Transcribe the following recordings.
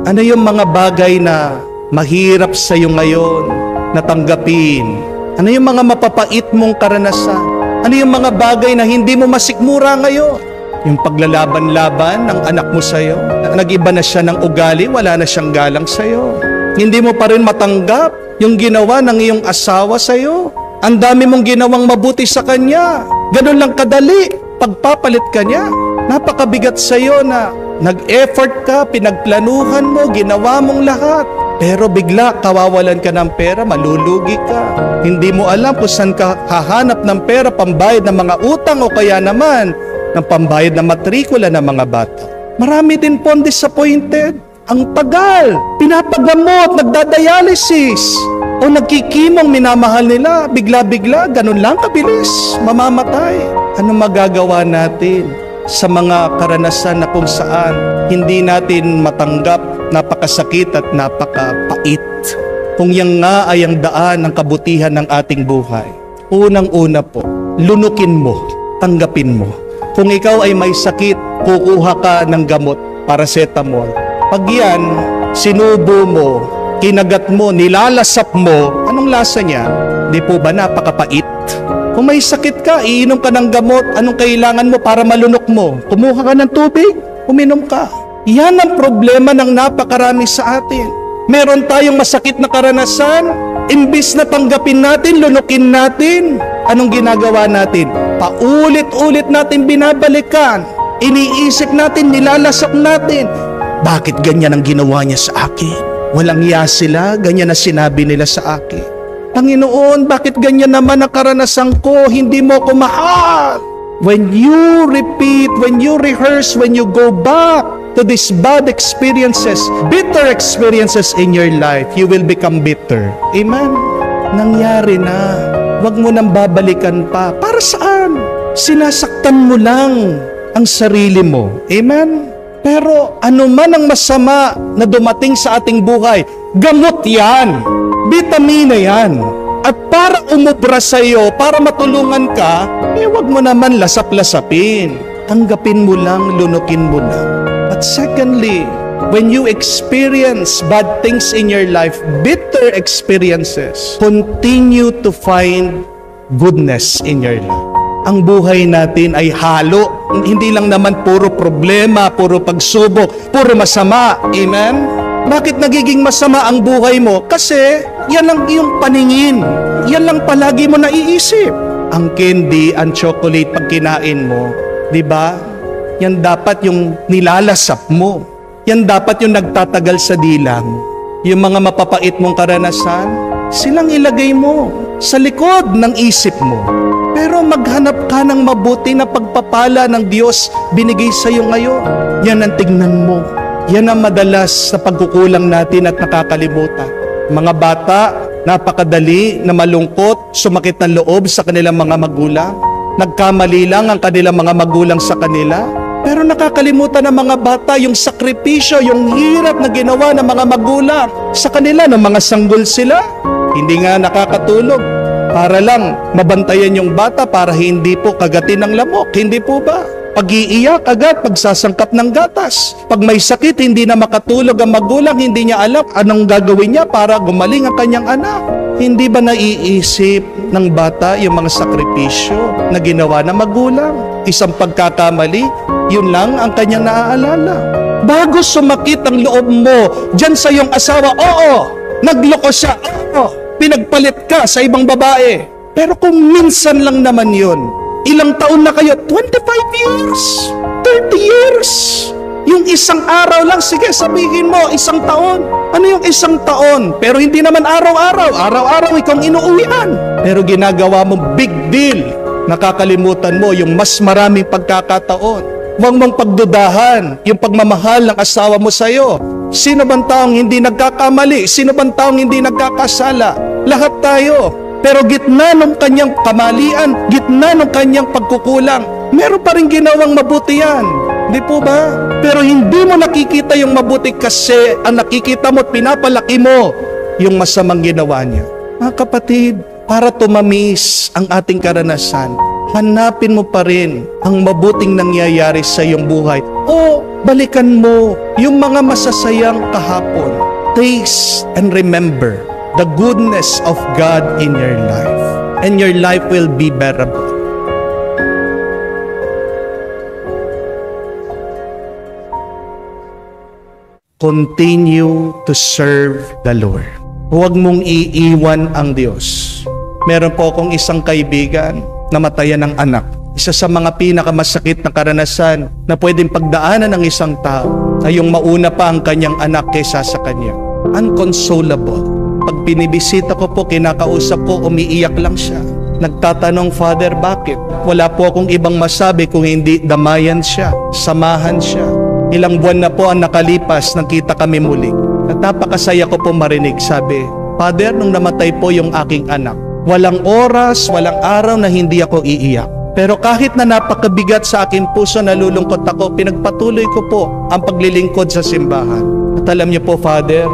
Ano yung mga bagay na mahirap sa iyo ngayon na tanggapin? Ano yung mga mapapait mong karanasan? Ano yung mga bagay na hindi mo masikmura ngayon? Yung paglalaban-laban ng anak mo sa iyo, nag-iba na siya ng ugali, wala na siyang galang sa iyo. Hindi mo pa rin matanggap yung ginawa ng iyong asawa sa iyo. Ang dami mong ginawang mabuti sa kanya. Ganun lang kadali, pagpapalit ka niya. Napakabigat sa iyo na nag-effort ka, pinagplanuhan mo, ginawa mong lahat. Pero bigla kawawalan ka ng pera, malulugi ka. Hindi mo alam kung saan ka hahanap ng pera, pambayad ng mga utang o kaya naman ng pambayad ng matrikula ng mga bata. Marami din po ang disappointed. Ang tagal, pinapagamot, nagdadialysis, o nagkikimong minamahal nila, bigla-bigla, ganun lang kabilis, mamamatay. Ano magagawa natin sa mga karanasan na kung saan hindi natin matanggap, napakasakit at napakapait? Kung yan nga ay ang daan ng kabutihan ng ating buhay, unang-una po, lunukin mo, tanggapin mo. Kung ikaw ay may sakit, kukuha ka ng gamot, paracetamol. Pag yan, sinubo mo, kinagat mo, nilalasap mo, anong lasa niya? Di po ba napakapait? Kung may sakit ka, iinom ka ng gamot, anong kailangan mo para malunok mo? Kumuha ka ng tubig, uminom ka. Yan ang problema ng napakarami sa atin. Meron tayong masakit na karanasan, imbis na tanggapin natin, lunukin natin, anong ginagawa natin? Paulit-ulit natin binabalikan, iniisip natin, nilalasap natin. Bakit ganyan ang ginawa niya sa akin? Walang iya sila, ganyan na sinabi nila sa akin. Panginoon, bakit ganyan naman ang karanasan ko? Hindi mo ko mahal. When you repeat, when you rehearse, when you go back to these bad experiences, bitter experiences in your life, you will become bitter. Amen? Nangyari na. Huwag mo nang babalikan pa. Para saan? Sinasaktan mo lang ang sarili mo. Amen? Pero ano man ang masama na dumating sa ating buhay, gamot yan. Vitamina yan. At para umubra sa iyo, para matulungan ka, huwag mo naman lasap-lasapin. Tanggapin mo lang, lunukin mo lang. At secondly, when you experience bad things in your life, bitter experiences, continue to find goodness in your life. Ang buhay natin ay halo. Hindi lang naman puro problema, puro pagsubok, puro masama. Amen? Bakit nagiging masama ang buhay mo? Kasi yan lang iyong paningin. Yan lang palagi mo naiisip. Ang candy, ang chocolate pag kinain mo, di ba? Yan dapat yung nilalasap mo. Yan dapat yung nagtatagal sa dilang. Yung mga mapapait mong karanasan, silang ilagay mo sa likod ng isip mo. Pero maghanap ka ng mabuti na pagpapala ng Diyos binigay sa iyo ngayon. Yan ang tingnan mo. Yan ang madalas sa pagkukulang natin at nakakalimutan. Mga bata, napakadali na malungkot, sumakit ng loob sa kanilang mga magulang. Nagkamali lang ang kanilang mga magulang sa kanila. Pero nakakalimutan ng mga bata yung sakripisyo, yung hirap na ginawa ng mga magulang sa kanila ng mga sanggol sila. Hindi nga nakakatulog para lang mabantayan yung bata para hindi po kagatin ng lamok. Hindi po ba? Pag-iiyak agad, pagsasangkap ng gatas. Pag may sakit, hindi na makatulog ang magulang, hindi niya alam anong gagawin niya para gumaling ang kanyang anak. Hindi ba naiisip ng bata yung mga sakripisyo na ginawa ng magulang? Isang pagkakamali, yun lang ang kanyang naaalala. Bago sumakit ang loob mo dyan sa iyong asawa, oo, nagloko siya, oo, pinagpalit ka sa ibang babae. Pero kung minsan lang naman yun, ilang taon na kayo? 25 years? 30 years? Yung isang araw lang, sige sabihin mo, isang taon. Ano yung isang taon? Pero hindi naman araw-araw. Araw-araw ikaw inuuwian. Pero ginagawa mo big deal. Nakakalimutan mo yung mas maraming pagkakataon. Huwag mong pagdudahan yung pagmamahal ng asawa mo sa'yo. Sino bang taong hindi nagkakamali? Sino bang taong hindi nagkakasala? Lahat tayo. Pero gitna ng kanyang kamalian, gitna ng kanyang pagkukulang, meron pa rin ginawang mabuti yan. Di po ba? Pero hindi mo nakikita yung mabuti kasi ang nakikita mo at pinapalaki mo yung masamang ginawa niya. Mga kapatid, para tumamis ang ating karanasan, hanapin mo pa rin ang mabuting nangyayari sa iyong buhay. O balikan mo yung mga masasayang kahapon. Taste and remember the goodness of God in your life. And your life will be bearable. Continue to serve the Lord. Huwag mong iiwan ang Diyos. Meron po akong isang kaibigan na matayan ng anak. Isa sa mga pinakamasakit na karanasan na pwedeng pagdaanan ng isang tao ay yung mauna pa ang kanyang anak kaysa sa kanya. Unconsolable. Pag binibisita ko po, kinakausap ko, umiiyak lang siya. Nagtatanong, Father, bakit? Wala po akong ibang masabi kung hindi damayan siya, samahan siya. Ilang buwan na po ang nakalipas, nakita kami muli. At napakasaya ko po marinig, sabi, Father, nung namatay po yung aking anak, walang oras, walang araw na hindi ako iiyak. Pero kahit na napakabigat sa aking puso, nalulungkot ako, pinagpatuloy ko po ang paglilingkod sa simbahan. At alam niyo po, Father,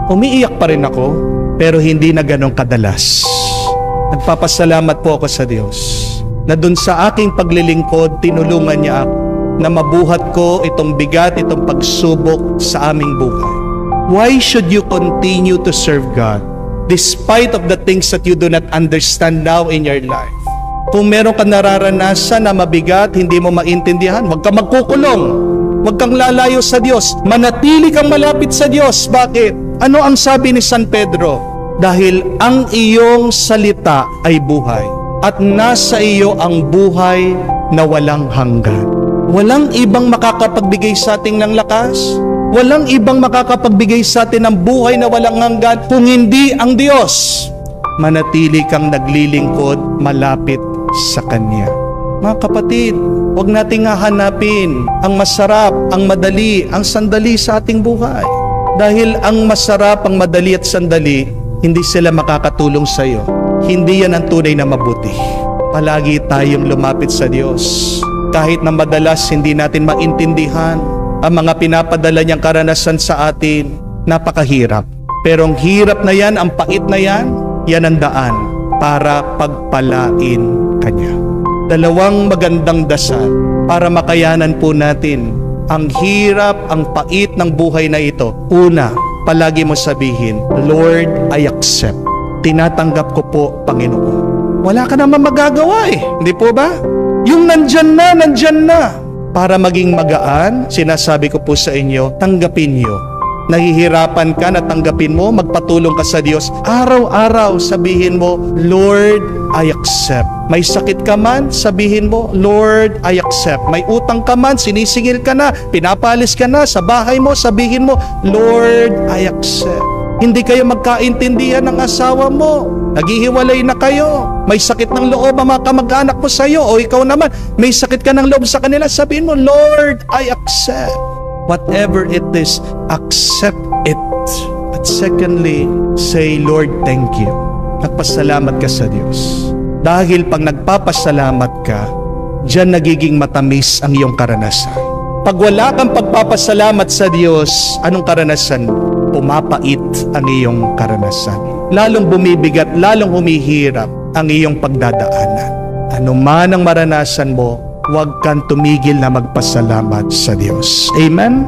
umiiyak pa rin ako, pero hindi na ganong kadalas. Nagpapasalamat po ako sa Diyos na dun sa aking paglilingkod, tinulungan niya ako na mabuhat ko itong bigat, itong pagsubok sa aming buhay. Why should you continue to serve God despite of the things that you do not understand now in your life? Kung meron ka nararanasan na mabigat, hindi mo maintindihan, huwag kang magkukulong. Huwag kang lalayo sa Diyos. Manatili kang malapit sa Diyos. Bakit? Ano ang sabi ni San Pedro? Dahil ang iyong salita ay buhay at nasa iyo ang buhay na walang hanggan. Walang ibang makakapagbigay sa atin ng lakas. Walang ibang makakapagbigay sa atin ng buhay na walang hanggan kung hindi ang Diyos. Manatili kang naglilingkod malapit sa Kanya. Mga kapatid, huwag nating hahanapin ang masarap, ang madali, ang sandali sa ating buhay. Dahil ang masarap, ang madali at sandali, hindi sila makakatulong sa iyo. Hindi yan ang tunay na mabuti. Palagi tayong lumapit sa Diyos. Kahit na madalas hindi natin maintindihan ang mga pinapadala niyang karanasan sa atin, napakahirap. Pero ang hirap na yan, ang pait na yan, yan ang daan para pagpalain Kanya. Dalawang magandang dasal para makayanan po natin ang hirap, ang pait ng buhay na ito. Una, palagi mo sabihin, Lord, I accept. Tinatanggap ko po, Panginoon. Wala ka naman magagawa hindi po ba? Yung nandyan na. Para maging magaan, sinasabi ko po sa inyo, tanggapin nyo. Nahihirapan ka na tanggapin mo, magpatulong ka sa Diyos. Araw-araw sabihin mo, Lord, I accept. May sakit ka man, sabihin mo, Lord, I accept. May utang ka man, sinisingil ka na, pinapalis ka na, sa bahay mo, sabihin mo, Lord, I accept. Hindi kayo magkaintindihan ng asawa mo. Naghihiwalay na kayo. May sakit ng loob ang mga kamag-anak mo sa iyo o ikaw naman, may sakit ka ng loob sa kanila. Sabihin mo, Lord, I accept. Whatever it is, accept it. At secondly, say, Lord, thank you. Nagpasalamat ka sa Diyos. Dahil pag nagpapasalamat ka, diyan nagiging matamis ang iyong karanasan. Pag wala kang pagpapasalamat sa Diyos, anong karanasan mo? Pumapait ang iyong karanasan. Lalong bumibigat, lalong humihirap ang iyong pagdadaanan. Ano man ang maranasan mo, huwag kang tumigil na magpasalamat sa Diyos. Amen?